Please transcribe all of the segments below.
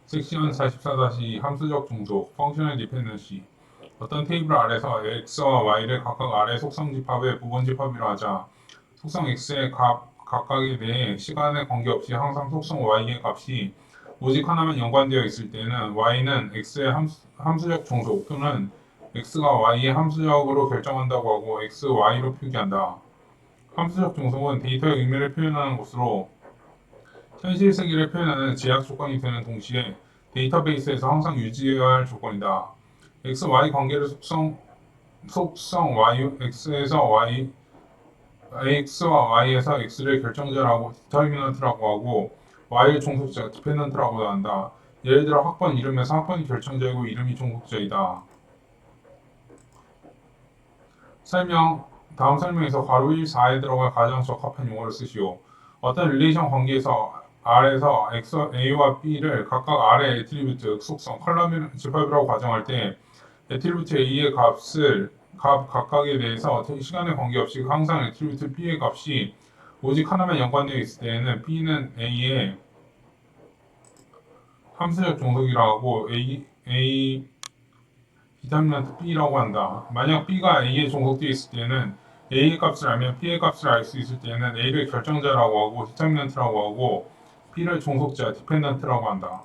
섹션 44-2 함수적 종속 (Functional Dependency). 어떤 테이블 아래서 x와 y를 각각 아래 속성 집합의 부분 집합이라 하자. 속성 x의 값 각각에 대해 시간에 관계없이 항상 속성 y의 값이 오직 하나만 연관되어 있을 때는 y는 x의 함수적 종속 또는 x가 y의 함수적으로 결정한다고 하고 x, y로 표기한다. 함수적 종속은 데이터의 의미를 표현하는 것으로 현실 세계를 표현하는 제약 조건이 되는 동시에 데이터베이스에서 항상 유지해야 할 조건이다. x, y 관계를 속성 y, x에서 y, x와 y에서 x를 결정자라고 디터미넌트라고 하고 y를 종속자 디펜던트라고 한다. 예를 들어 학번 이름에서 학번이 결정자이고 이름이 종속자이다. 다음 설명에서 괄호 1, 4에 들어갈 가장 적합한 용어를 쓰시오. 어떤 릴레이션 관계에서 R에서 A와 B를 각각 R의 애트리뷰트, 속성, 컬럼 집합이라고 가정할 때 애트리뷰트 A의 값 각각에 대해서 시간에 관계없이 항상 애트리뷰트 B의 값이 오직 하나만 연관되어 있을 때에는 B는 A의 함수적 종속이라고 하고 A 디터미넌트 B라고 한다. 만약 B가 A에 종속되어 있을 때는 A의 값을 알면 B의 값을 알 수 있을 때는 A를 결정자라고 하고 디터미넌트라고 하고 B를 종속자 디펜던트라고 한다.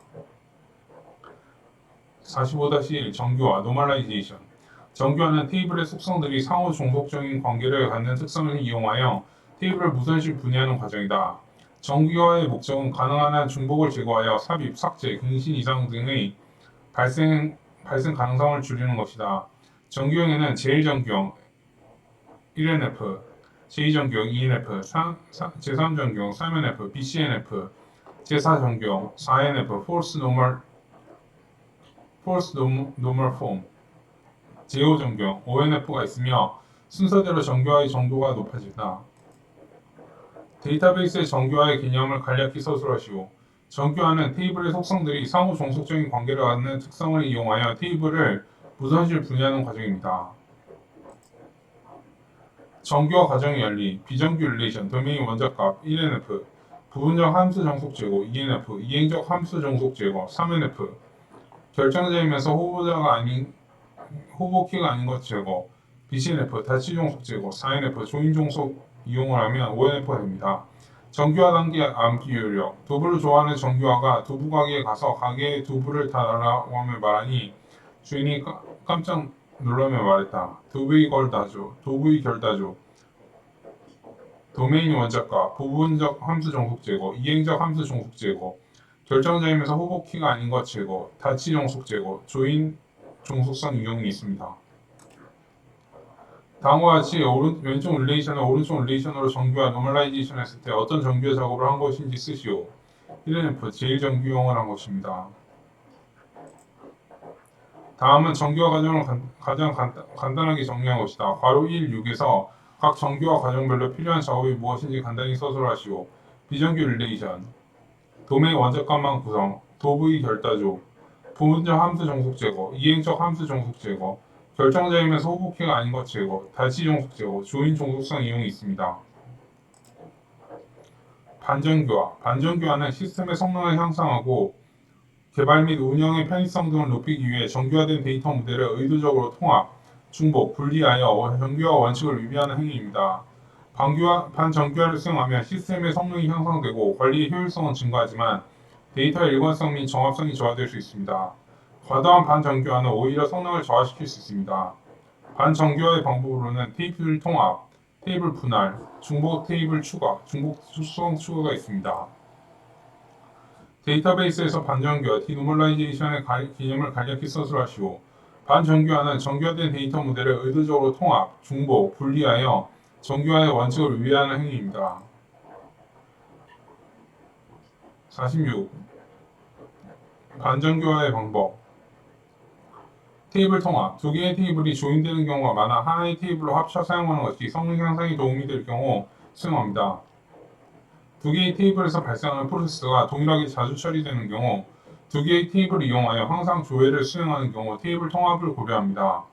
45-1 정규화 노멀라이제이션. 정규화는 테이블의 속성들이 상호 종속적인 관계를 갖는 특성을 이용하여 테이블을 무선실 분해하는 과정이다. 정규화의 목적은 가능한 한 중복을 제거하여 삽입, 삭제, 갱신 이상 등의 발생 가능성을 줄이는 것이다. 정규형에는 제1정규형 1NF, 제2정규형 2NF, 제3정규형 3NF, BCNF, 제4정규형 4NF, False Normal Form, 제5정규형 5NF가 있으며 순서대로 정규화의 정도가 높아진다. 데이터베이스의 정규화의 개념을 간략히 서술하시오. 정규화는 테이블의 속성들이 상호 종속적인 관계를 갖는 특성을 이용하여 테이블을 무선실 분해하는 과정입니다. 정규화 과정의原理, 비정규 릴레이션, 도메인 원자값 1NF, 부분적 함수 정속 제거 2NF, 이행적 함수 정속 제거 3NF, 결정자이면서 호보키가 아닌 것 제거 BCNF, 다치 종속 제거 4NF, 조인 종속 이용을 하면 5NF가 됩니다. 정규화 단계 암기 요령. 두부를 좋아하는 정규화가 두부 가게에 가서 가게에 두부를 다 달라고 하며 말하니 주인이 깜짝 놀라며 말했다. 두부의 걸 다줘. 도구의 결 다줘. 도메인 원자값, 부분적 함수 종속 제거, 이행적 함수 종속 제거, 결정자이면서 호보키가 아닌 것 제거, 다치 종속 제거, 조인 종속성 이용이 있습니다. 다음과 같이 왼쪽 릴레이션을 오른쪽 릴레이션으로 정규화 노멀라이제이션 했을 때 어떤 정규화 작업을 한 것인지 쓰시오. 1NF, 제1정규형을 한 것입니다. 다음은 정규화 과정을 가장 간단하게 정리한 것이다. 괄호 1, 6에서 각 정규화 과정별로 필요한 작업이 무엇인지 간단히 서술하시오. 비정규 릴레이션, 도메인 원자값만 구성, 도부의 결다조, 부분적 함수 종속 제거, 이행적 함수 종속 제거, 결정자이면서 호보키가 아닌 것 제거, 다시 종속 제거, 조인 종속성 이용이 있습니다. 반전교화는 시스템의 성능을 향상하고 개발 및 운영의 편의성 등을 높이기 위해 정규화된 데이터 모델을 의도적으로 통합, 중복, 분리하여 정규화 원칙을 위배하는 행위입니다. 반정규화를 수행하면 시스템의 성능이 향상되고 관리의 효율성은 증가하지만 데이터의 일관성 및 정합성이 저하될 수 있습니다. 과도한 반정규화는 오히려 성능을 저하시킬 수 있습니다. 반정규화의 방법으로는 테이블 통합, 테이블 분할, 중복 테이블 추가, 중복 수성 추가가 있습니다. 데이터베이스에서 반정규화, 디노멀라이제이션의 개념을 간략히 서술하시오. 반정규화는 정규화된 데이터 모델을 의도적으로 통합, 중복, 분리하여 정규화의 원칙을 위배하는 행위입니다. 46. 반정규화의 방법. 테이블 통합. 두 개의 테이블이 조인되는 경우가 많아 하나의 테이블로 합쳐 사용하는 것이 성능 향상에 도움이 될 경우 수행합니다. 두 개의 테이블에서 발생하는 프로세스가 동일하게 자주 처리되는 경우, 두 개의 테이블을 이용하여 항상 조회를 수행하는 경우 테이블 통합을 고려합니다.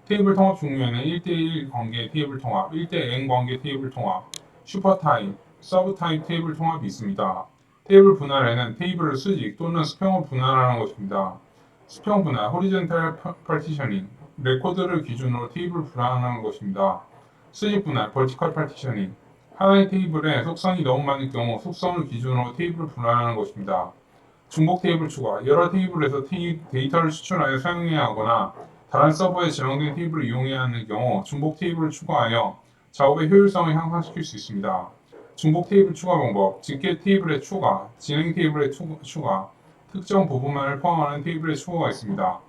테이블 통합 종류에는 1대1 관계 테이블 통합, 1대 n 관계 테이블 통합, 슈퍼타입, 서브타입 테이블 통합이 있습니다. 테이블 분할에는 테이블을 수직 또는 수평으로 분할하는 것입니다. 수평 분할, horizontal partitioning, 레코드를 기준으로 테이블을 분할하는 것입니다. 수직 분할, vertical partitioning, 하나의 테이블에 속성이 너무 많은 경우 속성을 기준으로 테이블을 분할하는 것입니다. 중복 테이블 추가, 여러 테이블에서 데이터를 추출하여 사용해야 하거나 다른 서버에 제공된 테이블을 이용해야 하는 경우 중복 테이블을 추가하여 작업의 효율성을 향상시킬 수 있습니다. 중복 테이블 추가 방법, 직계 테이블의 추가, 진행 테이블의 추가, 특정 부분만을 포함하는 테이블의 추가가 있습니다.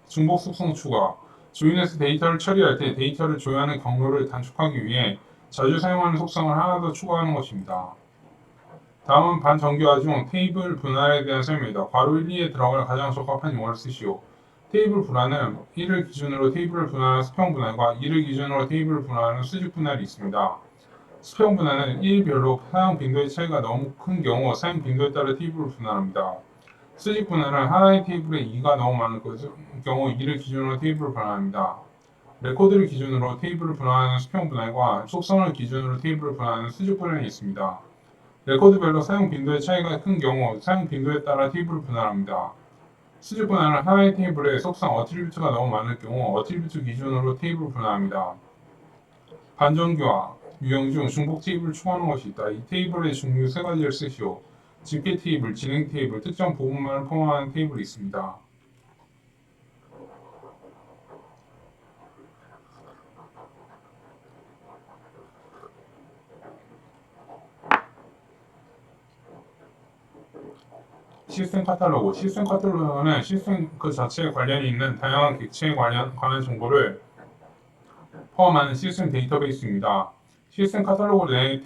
중복 속성 추가, 조인에서 데이터를 처리할 때 데이터를 조회하는 경로를 단축하기 위해 자주 사용하는 속성을 하나 더 추가하는 것입니다. 다음은 반정교화 중 테이블 분할에 대한 설명입니다. 괄호 1, 2에 들어갈 가장 적합한 용어를 쓰시오. 테이블 분할은 1을 기준으로 테이블을 분할하는 수평 분할과 2를 기준으로 테이블을 분할하는 수직 분할이 있습니다. 수평 분할은 1별로 사용 빈도의 차이가 너무 큰 경우 사용 빈도에 따라 테이블을 분할합니다. 수직 분할은 하나의 테이블에 2가 너무 많은 경우 2를 기준으로 테이블을 분할합니다. 레코드를 기준으로 테이블을 분할하는 수평 분할과 속성을 기준으로 테이블을 분할하는 수직 분할이 있습니다. 레코드별로 사용 빈도의 차이가 큰 경우 사용 빈도에 따라 테이블을 분할합니다. 수직 분할은 하나의 테이블에 속성 어트리뷰트가 너무 많을 경우 어트리뷰트 기준으로 테이블을 분할합니다. 반정교화, 유형 중 중복 테이블을 추가하는 것이 있다. 이 테이블의 종류 세 가지를 쓰시오. 집계 테이블, 진행 테이블, 특정 부분만을 포함하는 테이블이 있습니다. 시스템 카탈로그. 시스템 카탈로그는 시스템 그 자체에 관련이 있는 다양한 객체에 관한 정보를 포함하는 시스템 데이터베이스입니다. 시스템 카탈로그 내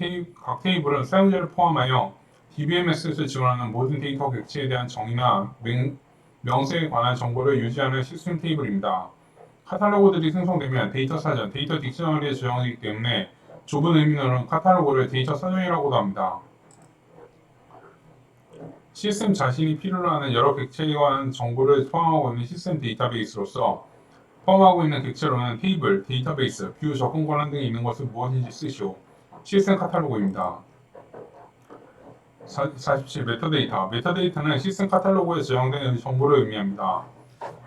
각 테이블은 사용자를 포함하여 DBMS에서 지원하는 모든 데이터 객체에 대한 정의나 명세에 관한 정보를 유지하는 시스템 테이블입니다. 카탈로그들이 생성되면 데이터 사전, 데이터 딕셔너리에 저장되기 때문에 좁은 의미로는 카탈로그를 데이터 사전이라고도 합니다. 시스템 자신이 필요로 하는 여러 객체에 관한 정보를 포함하고 있는 시스템 데이터베이스로서 포함하고 있는 객체로는 테이블, 데이터베이스, 뷰, 접근 권한 등이 있는 것을 무엇인지 쓰시오. 시스템 카탈로그입니다. 47. 메타데이터. 메타데이터는 시스템 카탈로그에 저장된 정보를 의미합니다.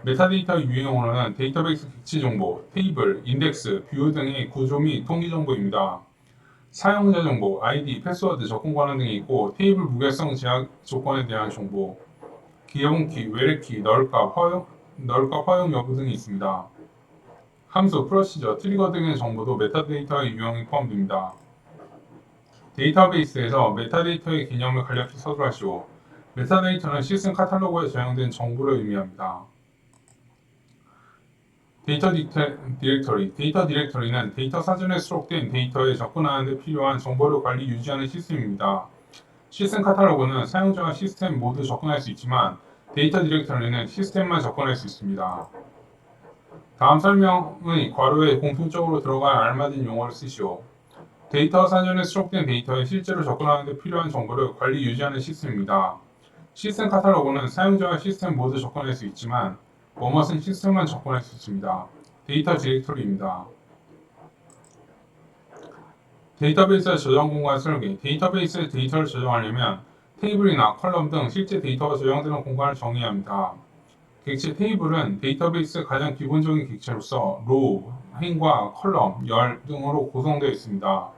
메타데이터의 유형으로는 데이터베이스 객체 정보, 테이블, 인덱스, 뷰 등의 구조 및 통계 정보입니다. 사용자 정보, 아이디, 패스워드, 접근 권한 등이 있고 테이블 무결성 제약 조건에 대한 정보, 기여분키, 외래키, 널값, 허용 여부 등이 있습니다. 함수, 프로시저, 트리거 등의 정보도 메타데이터의 유형에 포함됩니다. 데이터베이스에서 메타데이터의 개념을 간략히 서술하시오. 메타데이터는 시스템 카탈로그에 저장된 정보를 의미합니다. 데이터 디렉터리. 데이터 디렉터리는 데이터 사전에 수록된 데이터에 접근하는 데 필요한 정보를 관리 유지하는 시스템입니다. 시스템 카탈로그는 사용자가 시스템 모두 접근할 수 있지만 데이터 디렉터리는 시스템만 접근할 수 있습니다. 다음 설명의 괄호에 공통적으로 들어갈 알맞은 용어를 쓰시오. 데이터 사전에 수록된 데이터에 실제로 접근하는 데 필요한 정보를 관리 유지하는 시스템입니다. 시스템 카탈로그는 사용자가 시스템 모두 접근할 수 있지만 뭐뭇은 시스템만 접근할 수 있습니다. 데이터 디렉토리입니다. 데이터베이스의 저장 공간 설계. 데이터베이스에 데이터를 저장하려면 테이블이나 컬럼 등 실제 데이터가 저장되는 공간을 정의해야 합니다. 객체 테이블은 데이터베이스의 가장 기본적인 객체로서 로우, 행과 컬럼, 열 등으로 구성되어 있습니다.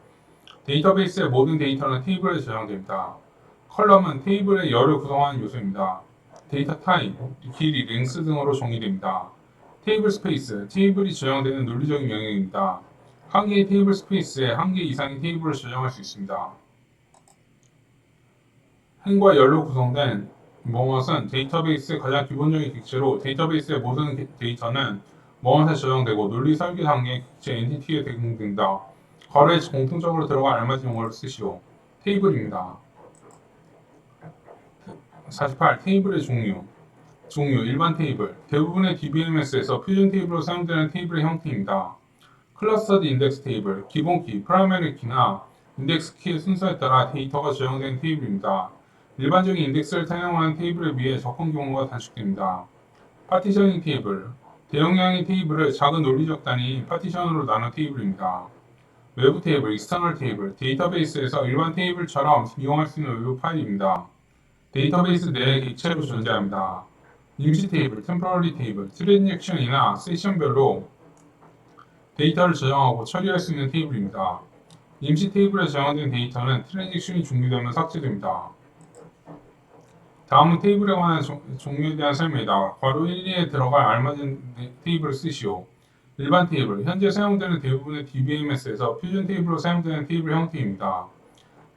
데이터베이스의 모든 데이터는 테이블에 저장됩니다. 컬럼은 테이블의 열을 구성하는 요소입니다. 데이터 타입, 길이, 랭스 등으로 정의됩니다. 테이블 스페이스, 테이블이 저장되는 논리적인 영역입니다. 한 개의 테이블 스페이스에 한 개 이상의 테이블을 저장할 수 있습니다. 행과 열로 구성된 뭐뭇은 데이터베이스의 가장 기본적인 객체로 데이터베이스의 모든 데이터는 뭐뭇에 저장되고 논리 설계 단계의 객체 엔티티에 대응된다. 괄호에 공통적으로 들어갈 알맞은 용어를 쓰시오. 테이블입니다. 48. 테이블의 종류. 일반 테이블. 대부분의 DBMS에서 표준 테이블로 사용되는 테이블의 형태입니다. 클러스터드 인덱스 테이블, 기본 키, 프라이머리 키나 인덱스 키의 순서에 따라 데이터가 저장되는 테이블입니다. 일반적인 인덱스를 사용하는 테이블에 비해 접근 경로가 단축됩니다. 파티셔닝 테이블, 대용량의 테이블을 작은 논리적 단위인 파티션으로 나눈 테이블입니다. 외부 테이블, external 테이블, 데이터베이스에서 일반 테이블처럼 이용할 수 있는 외부 파일입니다. 데이터베이스 내에 객체로 존재합니다. 임시 테이블, temporary 테이블, 트랜잭션이나 세션별로 데이터를 저장하고 처리할 수 있는 테이블입니다. 임시 테이블에 저장된 데이터는 트랜잭션이 종료되면 삭제됩니다. 다음은 테이블에 관한 종류에 대한 설명이다. 괄호 1, 2에 들어갈 알맞은 테이블을 쓰시오. 일반 테이블, 현재 사용되는 대부분의 DBMS에서 표준 테이블로 사용되는 테이블 형태입니다.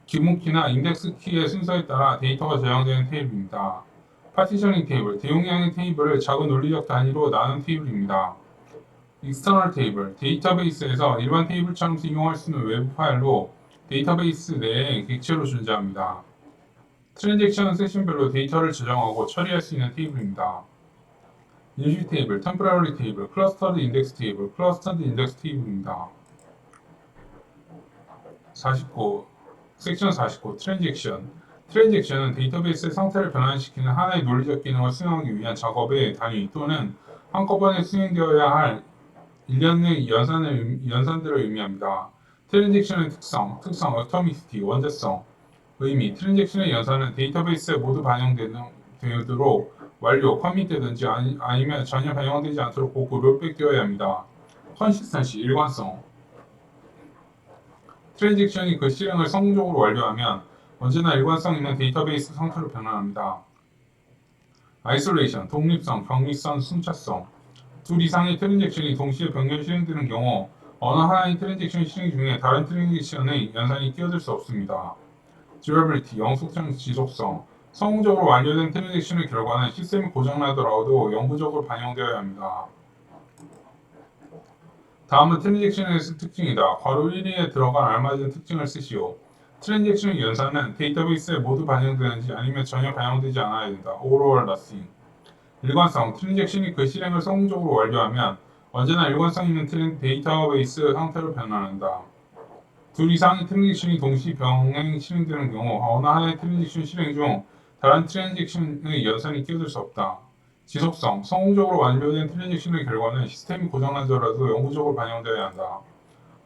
기본키나 인덱스 키의 순서에 따라 데이터가 저장되는 테이블입니다. 파티셔닝 테이블, 대용량의 테이블을 작은 논리적 단위로 나눈 테이블입니다. 익스터널 테이블, 데이터베이스에서 일반 테이블처럼 이용할 수 있는 외부 파일로 데이터베이스 내에 객체로 존재합니다. 트랜잭션 세션별로 데이터를 저장하고 처리할 수 있는 테이블입니다. 임시 테이블, 템포러리 테이블, 클러스터드 인덱스 테이블, 클러스터드 인덱스 테이블입니다. 49. 섹션 49. 트랜잭션. 트랜잭션은 데이터베이스의 상태를 변환시키는 하나의 논리적 기능을 수행하기 위한 작업의 단위 또는 한꺼번에 수행되어야 할 일련의 연산들을 의미합니다. 트랜잭션의 특성, 어토미시티, 원자성, 의미, 트랜잭션의 연산은 데이터베이스에 모두 반영되도록 완료, 커밋되든지 아니면 전혀 반영되지 않도록 보고 롤백되어야 합니다. 컨시스턴시, 일관성. 트랜잭션이 그 실행을 성공적으로 완료하면 언제나 일관성 있는 데이터베이스 상태로 변환합니다. 아이솔레이션, 독립성, 병리성, 순차성. 둘 이상의 트랜잭션이 동시에 병렬 실행되는 경우 어느 하나의 트랜잭션 실행 중에 다른 트랜잭션의 연산이 끼어들 수 없습니다. 듀러빌리티, 영속성, 지속성. 성공적으로 완료된 트랜잭션의 결과는 시스템이 고장나더라도 영구적으로 반영되어야 합니다. 다음은 트랜잭션의 특징이다. 괄호 1위에 들어간 알맞은 특징을 쓰시오. 트랜잭션의 연산은 데이터베이스에 모두 반영되는지 아니면 전혀 반영되지 않아야 된다. All or nothing. 일관성, 트랜잭션이 그 실행을 성공적으로 완료하면 언제나 일관성 있는 데이터베이스 상태로 변환한다. 둘 이상의 트랜잭션이 동시 병행 실행되는 경우 어느 하나의 트랜잭션 실행 중 다른 트랜잭션의 연산이 끼어들 수 없다. 지속성, 성공적으로 완료된 트랜잭션의 결과는 시스템이 고장나더라도 영구적으로 반영되어야 한다.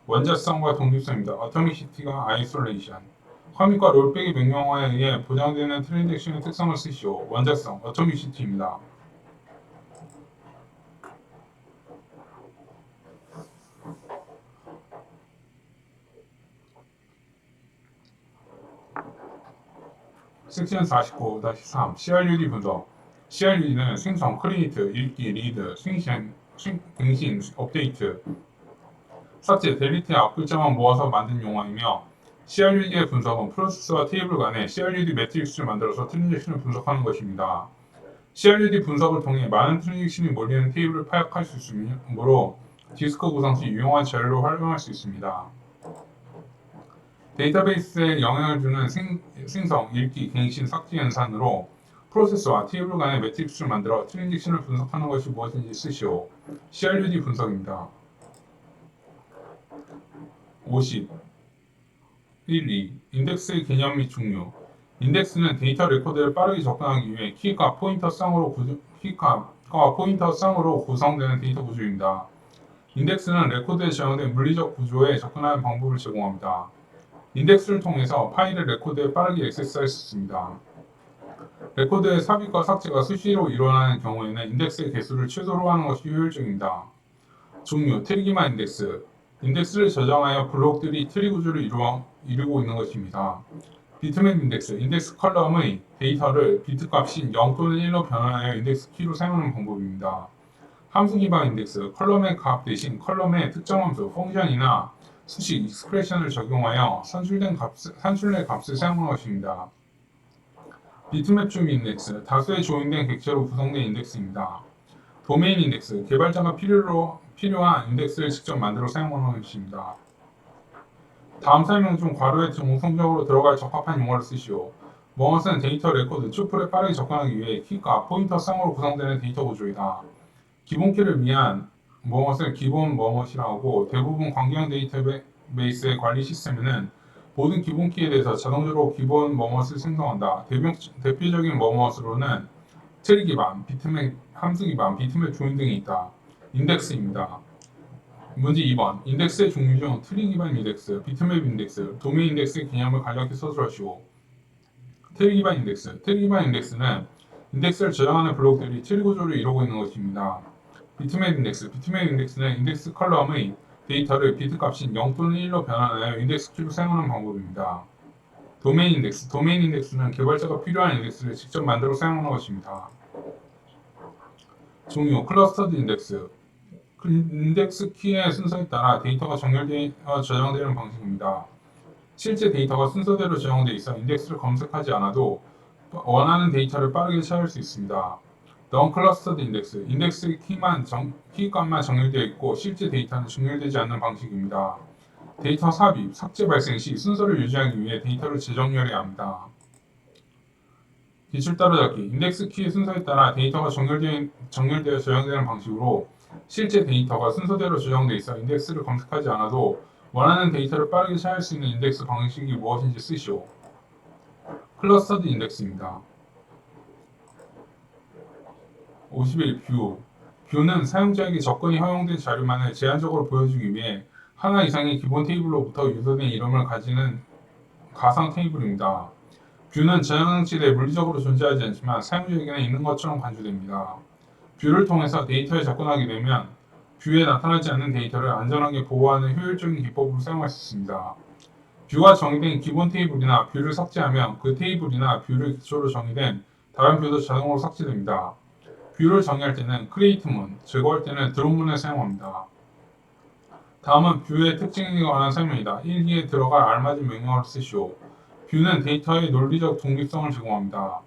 원자성과 독립성입니다. 어토미시티가 아이솔레이션. 커밋과 롤백의 명령어에 의해 보장되는 트랜잭션의 특성을 쓰시오. 원자성, 어토미시티입니다. 섹션 49-3 CRUD 분석. CRUD는 생성, 크리에이트, 읽기, 리드, 갱신, 업데이트, 삭제, 델리트의 앞글자만 모아서 만든 용어이며 CRUD의 분석은 프로세스와 테이블 간의 CRUD 매트릭스를 만들어서 트랜잭션을 분석하는 것입니다. CRUD 분석을 통해 많은 트랜잭션이 몰리는 테이블을 파악할 수 있으므로 디스크 구성 시 유용한 자료로 활용할 수 있습니다. 데이터베이스에 영향을 주는 생성, 읽기, 갱신, 삭제 연산으로 프로세스와 테이블 간의 매트릭스를 만들어 트랜잭션을 분석하는 것이 무엇인지 쓰시오. CRUD 분석입니다. 50. 1, 2. 인덱스의 개념 및 종류. 인덱스는 데이터 레코드에 빠르게 접근하기 위해 키값, 포인터 쌍으로 구성되는 데이터 구조입니다. 인덱스는 레코드에 저장된 물리적 구조에 접근하는 방법을 제공합니다. 인덱스를 통해서 파일을 레코드에 빠르게 액세스할 수 있습니다. 레코드의 삽입과 삭제가 수시로 일어나는 경우에는 인덱스의 개수를 최소로 하는 것이 효율적입니다. 종류, 트리기만 인덱스. 인덱스를 저장하여 블록들이 트리 구조를 이루고 있는 것입니다. 비트맵 인덱스, 인덱스 컬럼의 데이터를 비트 값인 0 또는 1로 변환하여 인덱스 키로 사용하는 방법입니다. 함수 기반 인덱스, 컬럼의 값 대신 컬럼의 특정 함수, 펑션이나 수식, 익스프레션을 적용하여 산출된 값을 사용하는 것입니다. 비트맵 줌 인덱스, 다수의 조인된 객체로 구성된 인덱스입니다. 도메인 인덱스, 개발자가 필요한 인덱스를 직접 만들어 사용하는 것입니다. 다음 설명 중 괄호에 정성적으로 들어갈 적합한 용어를 쓰시오. 무엇은 데이터 레코드, 튜플에 빠르게 접근하기 위해 키값, 포인터 쌍으로 구성되는 데이터 구조이다. 기본키를 위한 무엇을 기본 무엇이라고 하고 대부분 광경 데이터베이스의 관리 시스템에는 모든 기본키에 대해서 자동적으로 기본 무엇을 생성한다. 대표적인 무엇으로는 트리 기반, 비트맵 함수 기반, 비트맵 조인 등이 있다. 인덱스입니다. 문제 2번. 인덱스의 종류 중 트리 기반 인덱스, 비트맵 인덱스, 도메인 인덱스의 개념을 간략히 서술하시오. 트리 기반 인덱스. 트리 기반 인덱스는 인덱스를 저장하는 블록들이 트리 구조를 이루고 있는 것입니다. 비트맵 인덱스. 비트맵 인덱스는 인덱스 컬럼의 데이터를 비트 값인 0 또는 1로 변환하여 인덱스 키로 사용하는 방법입니다. 도메인 인덱스. 도메인 인덱스는 개발자가 필요한 인덱스를 직접 만들어 사용하는 것입니다. 종류. 클러스터드 인덱스. 인덱스 키의 순서에 따라 데이터가 정렬되어 저장되는 방식입니다. 실제 데이터가 순서대로 저장되어 있어 인덱스를 검색하지 않아도 원하는 데이터를 빠르게 찾을 수 있습니다. non-clustered 인덱스, 인덱스의 키값만 정렬되어 있고 실제 데이터는 정렬되지 않는 방식입니다. 데이터 삽입, 삭제 발생 시 순서를 유지하기 위해 데이터를 재정렬해야 합니다. 기출 따라잡기, 인덱스 키의 순서에 따라 데이터가 정렬되어 저장되는 방식으로 실제 데이터가 순서대로 저장되어 있어 인덱스를 검색하지 않아도 원하는 데이터를 빠르게 찾을 수 있는 인덱스 방식이 무엇인지 쓰시오. 클러스터드 인덱스입니다. 51. 뷰. 뷰는 사용자에게 접근이 허용된 자료만을 제한적으로 보여주기 위해 하나 이상의 기본 테이블로부터 유도된 이름을 가지는 가상 테이블입니다. 뷰는 저장장치 내에 물리적으로 존재하지 않지만 사용자에게는 있는 것처럼 간주됩니다. 뷰를 통해서 데이터에 접근하게 되면 뷰에 나타나지 않는 데이터를 안전하게 보호하는 효율적인 기법으로 사용할 수 있습니다. 뷰가 정의된 기본 테이블이나 뷰를 삭제하면 그 테이블이나 뷰를 기초로 정의된 다른 뷰도 자동으로 삭제됩니다. 뷰를 정의할 때는 create문, 제거할 때는 drop문을 사용합니다. 다음은 뷰의 특징에 관한 설명이다. 1기에 들어갈 알맞은 명령어를 쓰시오. 뷰는 데이터의 논리적 독립성을 제공합니다.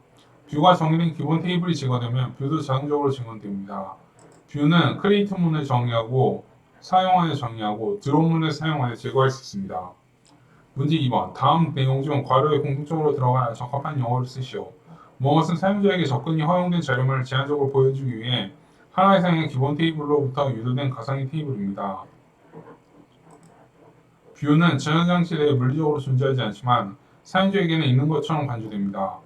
뷰가 정의된 기본 테이블이 제거되면 뷰도 자동적으로 증원됩니다. 뷰는 create문을 정의하고 사용하여 정의하고 drop문을 사용하여 제거할 수 있습니다. 문제 2번. 다음 내용 중 괄호에 공통적으로 들어갈 적합한 영어를 쓰시오. 무엇은 사용자에게 접근이 허용된 자료만을 제한적으로 보여주기 위해 하나 이상의 기본 테이블로부터 유도된 가상의 테이블입니다. 뷰는 저장장치 내에 물리적으로 존재하지 않지만 사용자에게는 있는 것처럼 간주됩니다.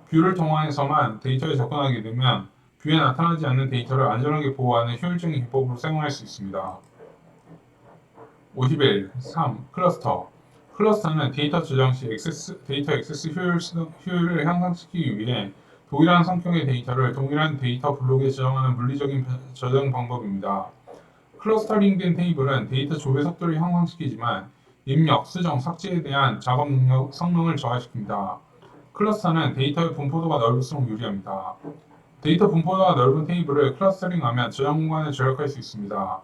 뷰를 통해서만 데이터에 접근하게 되면 뷰에 나타나지 않는 데이터를 안전하게 보호하는 효율적인 기법으로 사용할 수 있습니다. 51. 3. 클러스터. 클러스터는 데이터 저장 시 데이터 액세스 효율을 향상시키기 위해 동일한 성격의 데이터를 동일한 데이터 블록에 저장하는 물리적인 저장 방법입니다. 클러스터링된 테이블은 데이터 조회 속도를 향상시키지만 입력, 수정, 삭제에 대한 작업 성능을 저하시킵니다. 클러스터는 데이터의 분포도가 넓을수록 유리합니다. 데이터 분포도가 넓은 테이블을 클러스터링하면 저장 공간을 절약할 수 있습니다.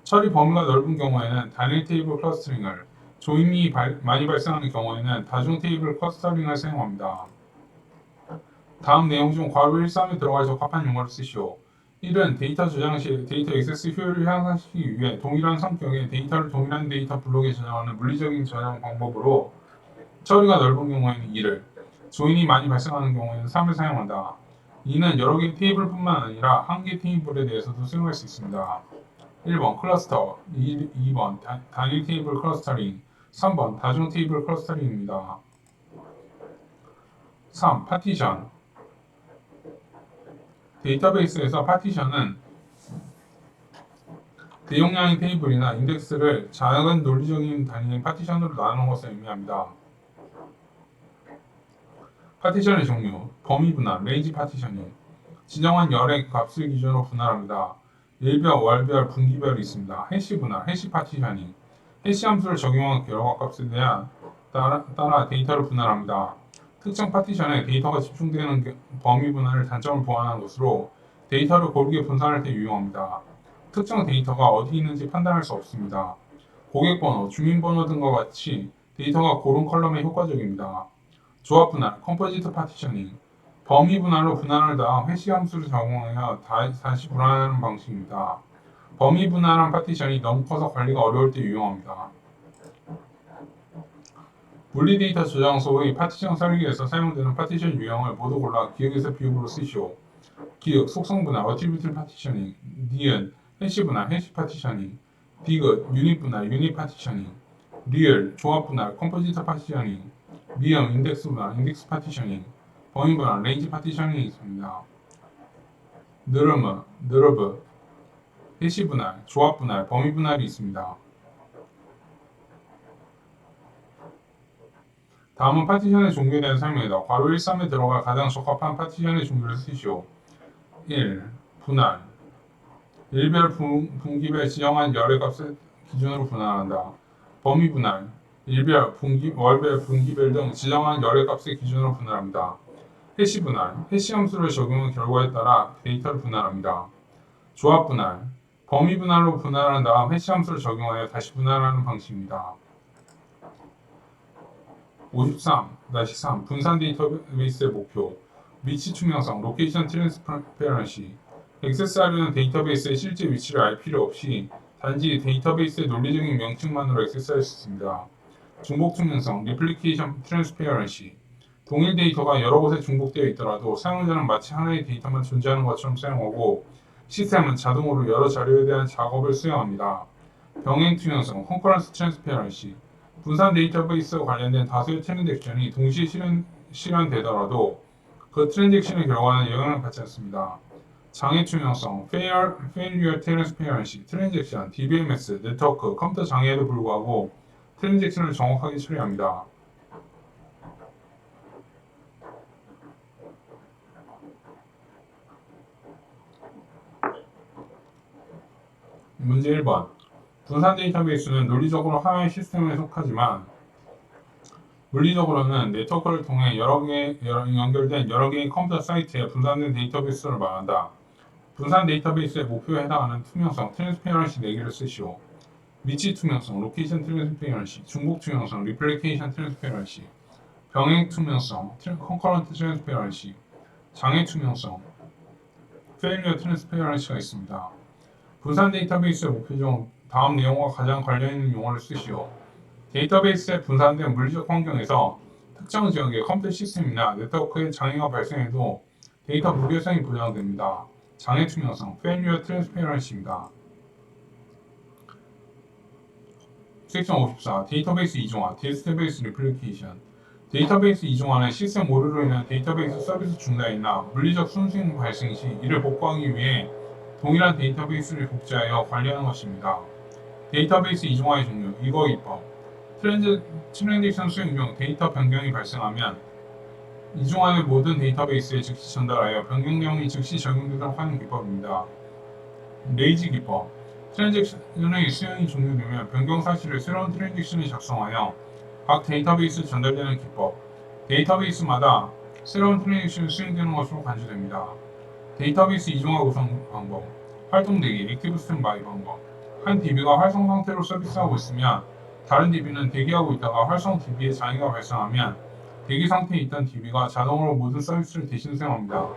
처리 범위가 넓은 경우에는 단일 테이블 클러스터링을, 조인이 많이 발생하는 경우에는 다중 테이블 클러스터링을 사용합니다. 다음 내용 중 괄호 1~3에 들어갈 적합한 용어를 쓰시오. 1은 데이터 저장 시 데이터 액세스 효율을 향상시키기 위해 동일한 성격의 데이터를 동일한 데이터 블록에 저장하는 물리적인 저장 방법으로 처리가 넓은 경우에는 2를, 조인이 많이 발생하는 경우에는 3을 사용한다. 2는 여러 개의 테이블뿐만 아니라 한 개의 테이블에 대해서도 사용할 수 있습니다. 1번 클러스터, 2번 단일 테이블 클러스터링, 3번 다중 테이블 클러스터링입니다. 3. 파티션. 데이터베이스에서 파티션은 대용량의 테이블이나 인덱스를 작은 논리적인 단위인 파티션으로 나누는 것을 의미합니다. 파티션의 종류, 범위 분할, 레인지 파티셔닝. 지정한 열의 값을 기준으로 분할합니다. 일별, 월별, 분기별이 있습니다. 해시 분할, 해시 파티셔닝. 해시 함수를 적용한 결과값에 대한 따라 데이터를 분할합니다. 특정 파티션에 데이터가 집중되는 범위 분할을 단점을 보완하는 것으로 데이터를 고르게 분산할 때 유용합니다. 특정 데이터가 어디 있는지 판단할 수 없습니다. 고객번호, 주민번호 등과 같이 데이터가 고른 컬럼에 효과적입니다. 조합 분할, 컴포지트 파티셔닝. 범위 분할로 분할을 다음 해시 함수를 적용하여 다시 분할하는 방식입니다. 범위 분할한 파티션이 너무 커서 관리가 어려울 때 유용합니다. 물리 데이터 저장소의 파티션 설계에서 사용되는 파티션 유형을 모두 골라 기억에서 비읍으로 쓰시오. 기억, 속성 분할, 어트리뷰트 파티셔닝. 니은, 해시 분할, 해시 파티셔닝. 디귿, 유닛 분할, 유닛 파티셔닝. 리얼, 조합 분할, 컴포지트 파티셔닝. 미형, 인덱스 분할, 인덱스 파티셔닝. 범위 분할, 레인지 파티셔닝이 있습니다. 느르브, 해시 분할, 조합 분할, 범위 분할이 있습니다. 다음은 파티션의 종류에 대한 설명이다. 괄호 13에 들어갈 가장 적합한 파티션의 종류를 쓰시오. 1. 분할. 일별 분기별 지정한 열의 값을 기준으로 분할한다. 범위 분할. 일별, 월별, 분기별 등 지정한 열의 값을 기준으로 분할합니다. 해시 분할. 해시 함수를 적용한 결과에 따라 데이터를 분할합니다. 조합 분할. 범위 분할로 분할한 다음 해시 함수를 적용하여 다시 분할하는 방식입니다. 53-3 분산 데이터베이스의 목표 위치 투명성 로케이션 트랜스페런시 액세스하려는 데이터베이스의 실제 위치를 알 필요 없이 단지 데이터베이스의 논리적인 명칭만으로 액세스할 수 있습니다. 중복 투명성 리플리케이션 트랜스페런시 동일 데이터가 여러 곳에 중복되어 있더라도 사용자는 마치 하나의 데이터만 존재하는 것처럼 사용하고 시스템은 자동으로 여러 자료에 대한 작업을 수행합니다. 병행 투명성 컨커런스 트랜스페런시 분산 데이터베이스와 관련된 다수의 트랜잭션이 동시에 실현되더라도 그 트랜잭션의 결과는 영향을 받지 않습니다. 장애 투명성, failure transparency, 트랜잭션, DBMS, 네트워크, 컴퓨터 장애에도 불구하고 트랜잭션을 정확하게 처리합니다. 문제 1번 분산 데이터베이스는 논리적으로 하나의 시스템에 속하지만 물리적으로는 네트워크를 통해 연결된 여러 개의 컴퓨터 사이트에 분산된 데이터베이스를 말한다. 분산 데이터베이스의 목표에 해당하는 투명성, 트랜스페런시 4개를 쓰시오. 위치 투명성, 로케이션 트랜스페런시, 중복 투명성, 리플리케이션 트랜스페런시, 병행 투명성, 컨커런트 트랜스페런시, 장애 투명성, 페일리어 트랜스페런시가 있습니다. 분산 데이터베이스의 목표 중 다음 내용과 가장 관련 있는 용어를 쓰시오. 데이터베이스에 분산된 물리적 환경에서 특정 지역의 컴퓨터 시스템이나 네트워크에 장애가 발생해도 데이터 무결성이 보장됩니다. 장애 투명성, failure transparency입니다. 섹션 54, 데이터베이스 이중화, 데이터베이스 리플리케이션. 데이터베이스 이중화는 시스템 오류로 인한 데이터베이스 서비스 중단이나 물리적 손실 발생 시 이를 복구하기 위해 동일한 데이터베이스를 복제하여 관리하는 것입니다. 데이터베이스 이중화의 종류, 이거 입법. 트랜잭션 수행 중 데이터 변경이 발생하면 이중화의 모든 데이터베이스에 즉시 전달하여 변경 내용이 즉시 적용되도록 하는 기법입니다. 레이지 기법. 트랜잭션의 수행이 종료되면 변경 사실을 새로운 트랜잭션에 작성하여 각 데이터베이스에 전달되는 기법. 데이터베이스마다 새로운 트랜잭션이 수행되는 것으로 간주됩니다. 데이터베이스 이중화 구성 방법. 활동대기, 액티브 스탠바이 방법. 한 DB가 활성 상태로 서비스하고 있으면 다른 DB는 대기하고 있다가 활성 DB에 장애가 발생하면 대기 상태에 있던 DB가 자동으로 모든 서비스를 대신 수행합니다.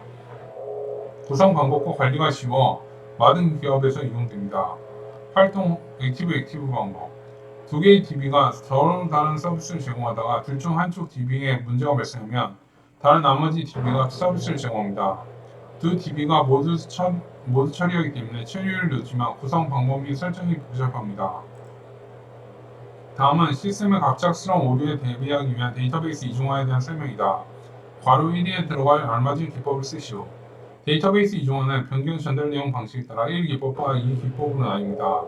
구성 방법과 관리가 쉬워 많은 기업에서 이용됩니다. 활동 액티브 방법. 두 개의 DB가 서로 다른 서비스를 제공하다가 둘 중 한쪽 DB에 문제가 발생하면 다른 나머지 DB가 서비스를 제공합니다. 두 DB가 모두 처리하기 때문에 처리율이 높지만 구성 방법 및 설정이 복잡합니다. 다음은 시스템의 갑작스러운 오류에 대비하기 위한 데이터베이스 이중화에 대한 설명이다. 괄호 1위에 들어갈 알맞은 기법을 쓰시오. 데이터베이스 이중화는 변경 전달 내용 방식에 따라 1기법과 2기법으로 나뉩니다.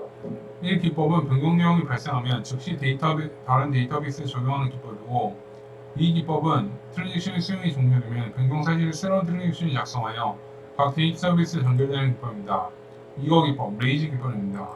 1기법은 변경 내용이 발생하면 즉시 다른 데이터베이스에 적용하는 기법이고 2기법은 트랜잭션의 수용이 종료되면 변경 사실을 새로운 트랜잭션이 작성하여 각 데이터베이스에 연결되는 기법입니다. 이거 기법, 레이지 기법입니다.